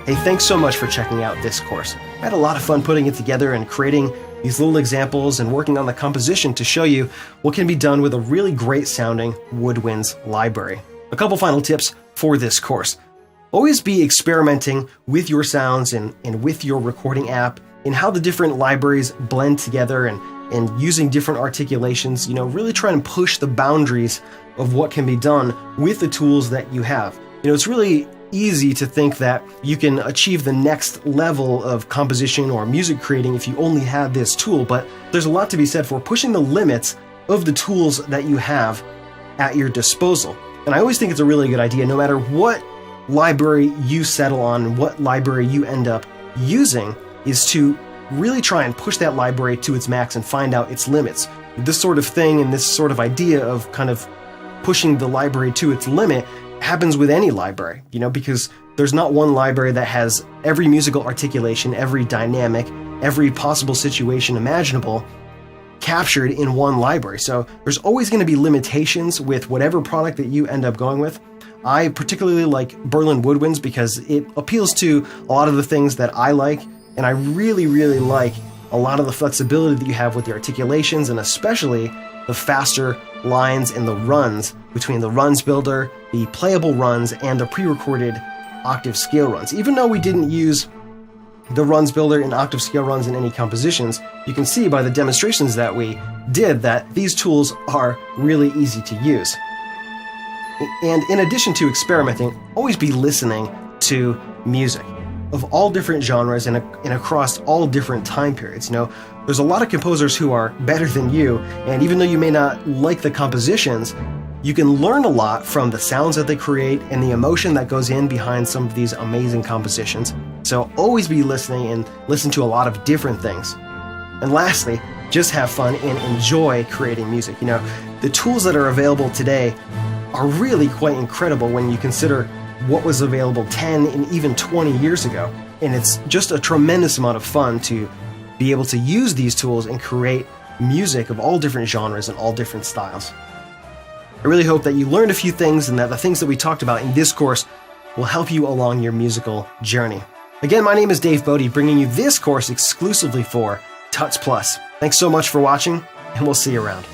Hey, thanks so much for checking out this course. I had a lot of fun putting it together and creating these little examples and working on the composition to show you what can be done with a really great sounding woodwinds library. A couple final tips for this course. Always be experimenting with your sounds and with your recording app and how the different libraries blend together and using different articulations, really try and push the boundaries of what can be done with the tools that you have. It's really easy to think that you can achieve the next level of composition or music creating if you only had this tool, but there's a lot to be said for pushing the limits of the tools that you have at your disposal. And I always think it's a really good idea, no matter what library you settle on, what library you end up using, is to really try and push that library to its max and find out its limits. This sort of thing and this sort of idea of kind of pushing the library to its limit happens with any library, because there's not one library that has every musical articulation, every dynamic, every possible situation imaginable captured in one library. So there's always going to be limitations with whatever product that you end up going with. I particularly like Berlin Woodwinds because it appeals to a lot of the things that I like, and I really, really like a lot of the flexibility that you have with the articulations, and especially the faster lines and the runs between the runs builder, the playable runs, and the pre-recorded octave scale runs. Even though we didn't use the runs builder and octave scale runs in any compositions, you can see by the demonstrations that we did that these tools are really easy to use. And in addition to experimenting, always be listening to music of all different genres and across all different time periods. There's a lot of composers who are better than you, and even though you may not like the compositions, you can learn a lot from the sounds that they create and the emotion that goes in behind some of these amazing compositions. So always be listening and listen to a lot of different things. And lastly, just have fun and enjoy creating music. The tools that are available today are really quite incredible when you consider what was available 10 and even 20 years ago. And it's just a tremendous amount of fun to be able to use these tools and create music of all different genres and all different styles. I really hope that you learned a few things and that the things that we talked about in this course will help you along your musical journey. Again, my name is Dave Bodie, bringing you this course exclusively for Tuts Plus. Thanks so much for watching, and we'll see you around.